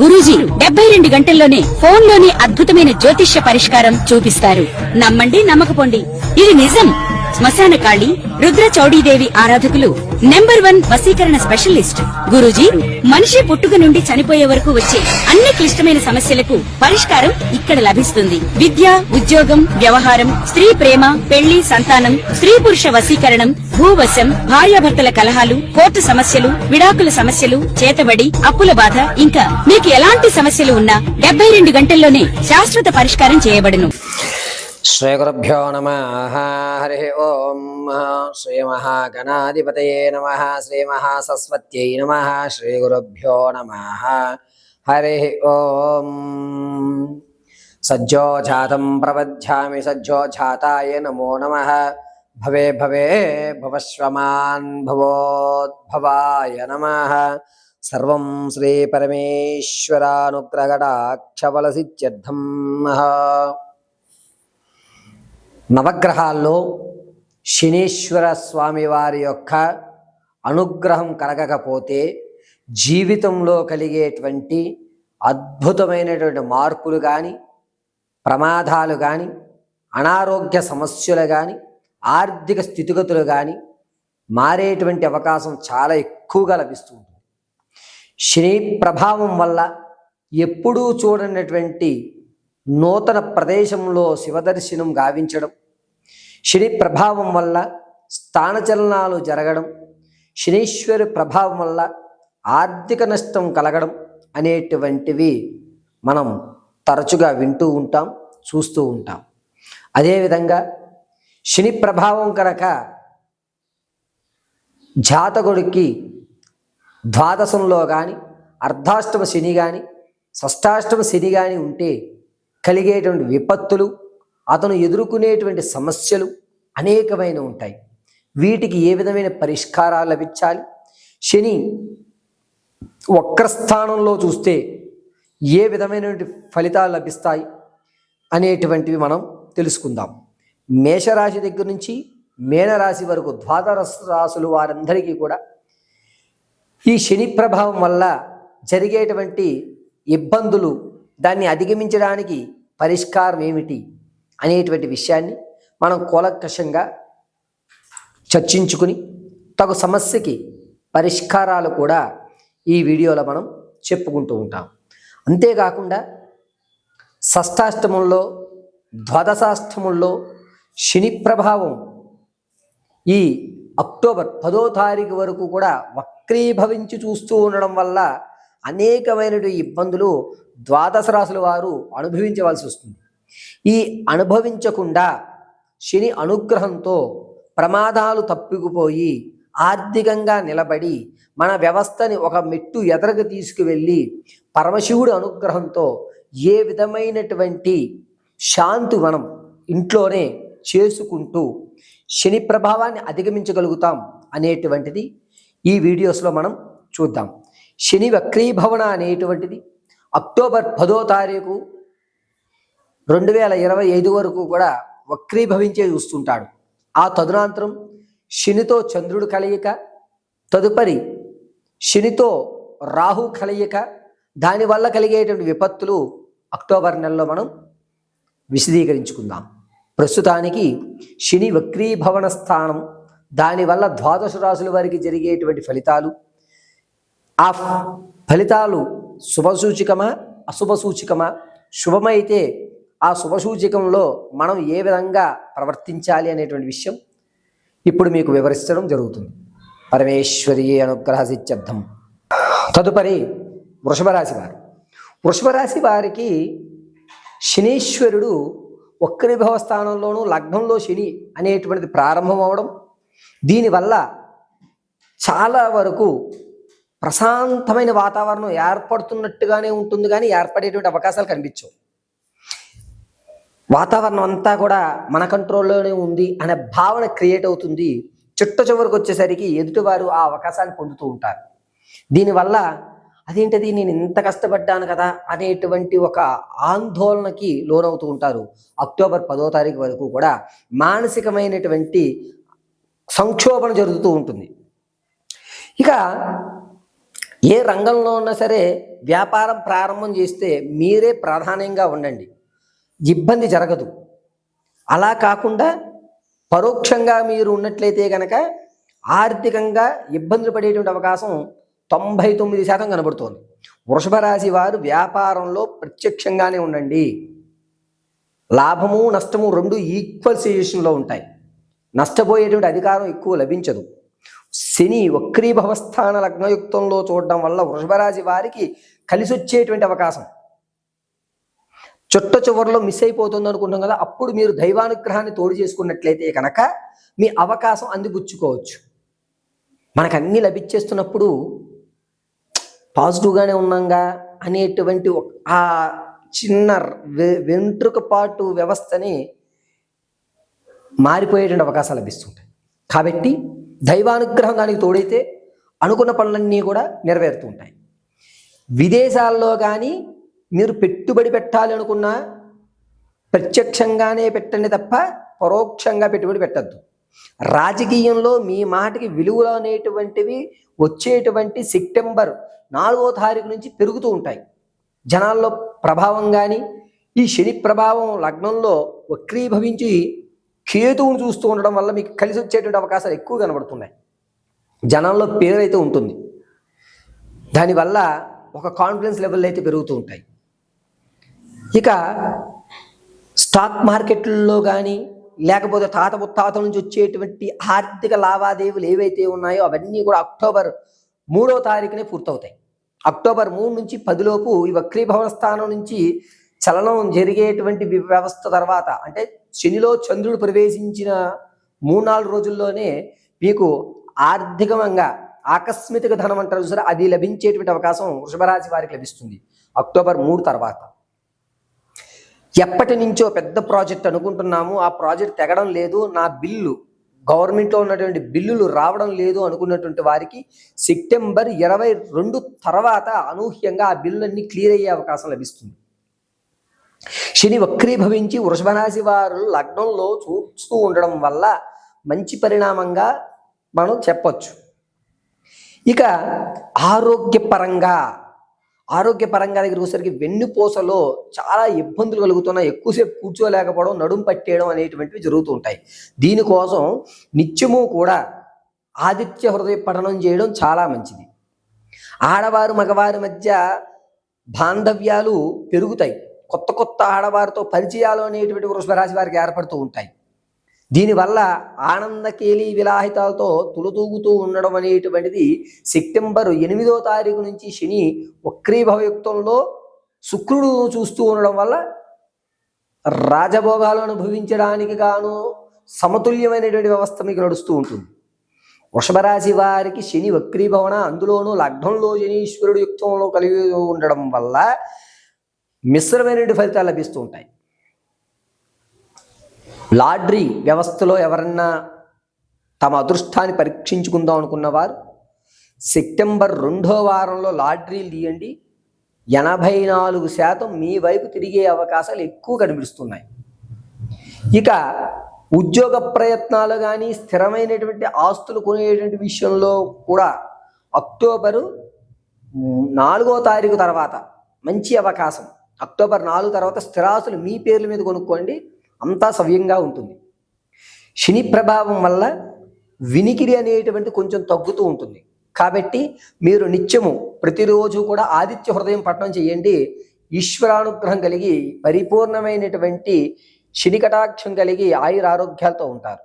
గురూజీ 72 గంటల్లోనే ఫోన్ లోని అద్భుతమైన జ్యోతిష్య పరిష్కారం చూపిస్తారు. నమ్మండి నమ్మకపోండి, ఇది నిజం. శ్మశాన కాళి రుద్ర చౌడీదేవి ఆరాధకులు నంబర్ 1 వశీకరణ స్పెషలిస్ట్. గురూజీ మనిషి పుట్టుక నుండి చనిపోయే వరకు వచ్చే అన్ని క్లిష్టమైన సమస్యలకు పరిష్కారం ఇక్కడ లభిస్తుంది. విద్య, ఉద్యోగం, వ్యవహారం, స్త్రీ ప్రేమ, పెళ్లి, సంతానం, స్త్రీ పురుష వశీకరణం, భూవశం, భార్యాభర్తల కలహాలు, కోర్టు సమస్యలు, విడాకుల సమస్యలు, చేతబడి, అప్పుల బాధ, ఇంకా మీకు ఎలాంటి సమస్యలు ఉన్నా 72 గంటల్లోనే శాశ్వత పరిష్కారం చేయబడును. శ్రీ గురుభ్యో నమః. హరి ఓం. శ్రీ మహాగణాధిపతయే నమః. శ్రీ మహాసరస్వత్యై నమః. శ్రీ గురుభ్యో నమః. హరి ఓం. సజ్జోజాతం ప్రపద్యామి సజ్జోజాతాయ నమో నమః. భవే భవే భవశ్వమాన్ భవోద్భవాయ నమః. సర్వం శ్రీ పరమేశ్వరానుగ్రహకటాక్షఫలసిద్ధ్యర్థం. నవగ్రహాల్లో శనీశ్వర స్వామి వారి యొక్క అనుగ్రహం కలగకపోతే జీవితంలో కలిగేటువంటి అద్భుతమైనటువంటి మార్పులు కానీ, ప్రమాదాలు కానీ, అనారోగ్య సమస్యలు కానీ, ఆర్థిక స్థితిగతులు కానీ మారేటువంటి అవకాశం చాలా ఎక్కువగా లభిస్తూ ఉంటుంది. శని ప్రభావం వల్ల ఎప్పుడూ చూడనటువంటి నూతన ప్రదేశంలో శివదర్శనం గావించడం, శని ప్రభావం వల్ల స్థానచలనాలు జరగడం, శనీశ్వరి ప్రభావం వల్ల ఆర్థిక నష్టం కలగడం అనేటువంటివి మనం తరచుగా వింటూ ఉంటాం, చూస్తూ ఉంటాం. అదేవిధంగా శని ప్రభావం కనుక జాతకుడికి ద్వాదశంలో కానీ, అర్ధాష్టమ శని కానీ, షష్టాష్టమ శని కానీ ఉంటే కలిగేటువంటి విపత్తులు, అతను ఎదుర్కొనేటువంటి సమస్యలు అనేకమైన ఉంటాయి. వీటికి ఏ విధమైన పరిష్కారాలు లభించాలి, శని వక్రస్థానంలో చూస్తే ఏ విధమైనటువంటి ఫలితాలు లభిస్తాయి అనేటువంటివి మనం తెలుసుకుందాం. మేషరాశి దగ్గర నుంచి మీనరాశి వరకు ద్వాదశ రాశులు వారందరికీ కూడా ఈ శని ప్రభావం వల్ల జరిగేటువంటి ఇబ్బందులు, దాన్ని అధిగమించడానికి పరిష్కారం ఏమిటి అనేటువంటి విషయాన్ని మనం కూలంకషంగా చర్చించుకుని తగు సమస్యకి పరిష్కారాలు కూడా ఈ వీడియోలో మనం చెప్పుకుంటూ ఉంటాం. అంతేకాకుండా షష్టాష్టమంలో, ద్వాదశాష్టమంలో శని ప్రభావం ఈ అక్టోబర్ 10వ తారీఖు వరకు కూడా వక్రీభవించి చూస్తూ ఉండడం వల్ల అనేకమైనటువంటి ఇబ్బందులు ద్వాదశ రాశుల వారు అనుభవించవలసి వస్తుంది. ఈ అనుభవించకుండా శని అనుగ్రహంతో ప్రమాదాలు తప్పిపోయి ఆర్థికంగా నిలబడి మన వ్యవస్థని ఒక మెట్టు ఎదరకు తీసుకువెళ్ళి పరమశివుడి అనుగ్రహంతో ఏ విధమైనటువంటి శాంతి మనం ఇంట్లోనే చేసుకుంటూ శని ప్రభావాన్ని అధిగమించగలుగుతాం అనేటువంటిది ఈ వీడియోస్లో మనం చూద్దాం. శని వక్రీభవన అనేటువంటిది అక్టోబర్ 10వ తారీఖు 2025 వరకు కూడా వక్రీభవించే చూస్తుంటాడు. ఆ తదునంతరం శనితో చంద్రుడు కలయిక, తదుపరి శనితో రాహు కలయిక, దానివల్ల కలిగేటువంటి విపత్తులు అక్టోబర్ నెలలో మనం విశదీకరించుకుందాం. ప్రస్తుతానికి శని వక్రీభవన స్థానం, దానివల్ల ద్వాదశ రాశుల వారికి జరిగేటువంటి ఫలితాలు, ఆ ఫలితాలు శుభసూచికమా అశుభసూచికమా, శుభమైతే ఆ శుభసూచికంలో మనం ఏ విధంగా ప్రవర్తించాలి అనేటువంటి విషయం ఇప్పుడు మీకు వివరించడం జరుగుతుంది. పరమేశ్వరి అనుగ్రహ సిద్ధ్యర్థం. తదుపరి వృషభ రాశి వారు. వృషభ రాశి వారికి శనీశ్వరుడు వక్రీభవ స్థానంలోనూ లగ్నంలో శని అనేటువంటిది ప్రారంభం అవడం, దీనివల్ల చాలా వరకు ప్రశాంతమైన వాతావరణం ఏర్పడుతున్నట్టుగానే ఉంటుంది, కానీ ఏర్పడేటువంటి అవకాశాలు కనిపించవు. వాతావరణం అంతా కూడా మన కంట్రోల్లోనే ఉంది అనే భావన క్రియేట్ అవుతుంది. చిట్ట చివరికి వచ్చేసరికి ఎదుటివారు ఆ అవకాశాన్ని పొందుతూ ఉంటారు. దీనివల్ల అదేంటది, నేను ఇంత కష్టపడ్డాను కదా అనేటువంటి ఒక ఆందోళనకి లోనవుతూ ఉంటారు. అక్టోబర్ 10వ తారీఖు వరకు కూడా మానసికమైనటువంటి సంక్షోభం జరుగుతూ ఉంటుంది. ఇక ఏ రంగంలో ఉన్నా సరే వ్యాపారం ప్రారంభం చేస్తే మీరే ప్రధానంగా ఉండండి, ఇబ్బంది జరగదు. అలా కాకుండా పరోక్షంగా మీరు ఉన్నట్లయితే కనుక ఆర్థికంగా ఇబ్బందులు పడేటువంటి అవకాశం 99% కనబడుతోంది. వృషభ రాశి వారు వ్యాపారంలో ప్రత్యక్షంగానే ఉండండి. లాభము నష్టము రెండు ఈక్వల్ సిచ్యుయేషన్లో ఉంటాయి. నష్టపోయేటువంటి అధికారం ఎక్కువ లభించదు. శని వక్రీభవస్థాన లగ్నయుక్తంలో చూడడం వల్ల వృషభ రాశి వారికి కలిసి వచ్చేటువంటి అవకాశం చుట్ట చివరిలో మిస్ అయిపోతుంది అనుకుంటాం కదా, అప్పుడు మీరు దైవానుగ్రహాన్ని తోడు చేసుకున్నట్లయితే కనుక మీ అవకాశం అందిపుచ్చుకోవచ్చు. మనకు అన్నీ లభించేస్తున్నప్పుడు పాజిటివ్గానే ఉన్నాగా అనేటువంటి ఆ చిన్న వెంట్రుకపాటు వ్యవస్థని మారిపోయేటువంటి అవకాశాలు లభిస్తుంటాయి. కాబట్టి దైవానుగ్రహం దానికి తోడైతే అనుకున్న పనులన్నీ కూడా నెరవేరుతూ ఉంటాయి. విదేశాల్లో కానీ మీరు పెట్టుబడి పెట్టాలి అనుకున్నా ప్రత్యక్షంగానే పెట్టండి తప్ప పరోక్షంగా పెట్టుబడి పెట్టద్దు. రాజకీయంలో మీ మాటకి విలువలు అనేటువంటివి వచ్చేటువంటి సెప్టెంబర్ 4వ తారీఖు నుంచి పెరుగుతూ ఉంటాయి. జనాల్లో ప్రభావం కానీ ఈ శని ప్రభావం లగ్నంలో వక్రీభవించి కేతువును చూస్తూ ఉండడం వల్ల మీకు కలిసి వచ్చేటువంటి అవకాశాలు ఎక్కువ కనబడుతున్నాయి. జనాల్లో పేరైతే ఉంటుంది, దానివల్ల ఒక కాన్ఫిడెన్స్ లెవెల్ అయితే పెరుగుతూ ఉంటాయి. ఇక స్టాక్ మార్కెట్లలో కానీ లేకపోతే తాత ముత్తాతల నుంచి వచ్చేటువంటి ఆర్థిక లావాదేవీలు ఏవైతే ఉన్నాయో అవన్నీ కూడా అక్టోబర్ 3వ తారీఖునే పూర్తవుతాయి. అక్టోబర్ 3 నుంచి 10 లోపు ఈ వక్రీభవన స్థానం నుంచి చలనం జరిగేటువంటి వ్యవస్థ తర్వాత, అంటే శనిలో చంద్రుడు ప్రవేశించిన 3-4 రోజుల్లోనే మీకు ఆర్థికంగా ఆకస్మిక ధనం అంటారు చూసారా, అది లభించేటువంటి అవకాశం వృషభరాశి వారికి లభిస్తుంది అక్టోబర్ 3 తర్వాత. ఎప్పటి నుంచో పెద్ద ప్రాజెక్ట్ అనుకుంటున్నాము, ఆ ప్రాజెక్ట్ తెగడం లేదు, నా బిల్లు గవర్నమెంట్లో ఉన్నటువంటి బిల్లులు రావడం లేదు అనుకున్నటువంటి వారికి సెప్టెంబర్ 22 తర్వాత అనూహ్యంగా ఆ బిల్లులన్నీ క్లియర్ అయ్యే అవకాశం లభిస్తుంది. శని వక్రీభవించి వృషభ రాశి వారు లగ్నంలో చూస్తూ ఉండడం వల్ల మంచి పరిణామంగా మనం చెప్పొచ్చు. ఇక ఆరోగ్యపరంగా దగ్గరికి వచ్చేసరికి వెన్నుపూసలో చాలా ఇబ్బందులు కలుగుతున్నాయి. ఎక్కువసేపు కూర్చోలేకపోవడం, నడుము పట్టేయడం అనేటువంటివి జరుగుతూ ఉంటాయి. దీనికోసం నిత్యము కూడా ఆదిత్య హృదయ పఠనం చేయడం చాలా మంచిది. ఆడవారు మగవారి మధ్య బాంధవ్యాలు పెరుగుతాయి. కొత్త కొత్త ఆడవారితో పరిచయాలు అనేటువంటి వృషభ రాశి వారికి ఏర్పడుతూ ఉంటాయి. దీనివల్ల ఆనందకేలి విలాహితాలతో తులతూగుతూ ఉండడం అనేటువంటిది సెప్టెంబర్ 8వ తారీఖు నుంచి శని వక్రీభవయుక్తంలో శుక్రుడు చూస్తూ ఉండడం వల్ల రాజభోగాలు అనుభవించడానికి గాను సమతుల్యమైనటువంటి వ్యవస్థ మీకు నడుస్తూ ఉంటుంది. వృషభ రాశి వారికి శని వక్రీభవన, అందులోనూ లగ్నంలో శనీశ్వరుడు యుక్తంలో కలిగి ఉండడం వల్ల మిశ్రమైనటువంటి ఫలితాలు లభిస్తూ ఉంటాయి. లాటరీ వ్యవస్థలో ఎవరన్నా తమ అదృష్టాన్ని పరీక్షించుకుందాం అనుకున్నవారు సెప్టెంబర్ 2వ వారంలో లాటరీలు తీయండి. 84% మీ వైపు తిరిగే అవకాశాలు ఎక్కువ కనిపిస్తున్నాయి. ఇక ఉద్యోగ ప్రయత్నాలు కానీ స్థిరమైనటువంటి ఆస్తులు కొనేటువంటి విషయంలో కూడా అక్టోబరు 4వ తారీఖు తర్వాత మంచి అవకాశం. అక్టోబర్ 4 తర్వాత స్థిరాస్తులు మీ పేర్ల మీద కొనుక్కోండి, అంతా సవ్యంగా ఉంటుంది. శని ప్రభావం వల్ల వినికిడి అనేటువంటి కొంచెం తగ్గుతూ ఉంటుంది. కాబట్టి మీరు నిత్యము ప్రతిరోజు కూడా ఆదిత్య హృదయం పఠనం చేయండి. ఈశ్వరానుగ్రహం కలిగి పరిపూర్ణమైనటువంటి శని కటాక్షం కలిగి ఆయురారోగ్యాలతో ఉంటారు.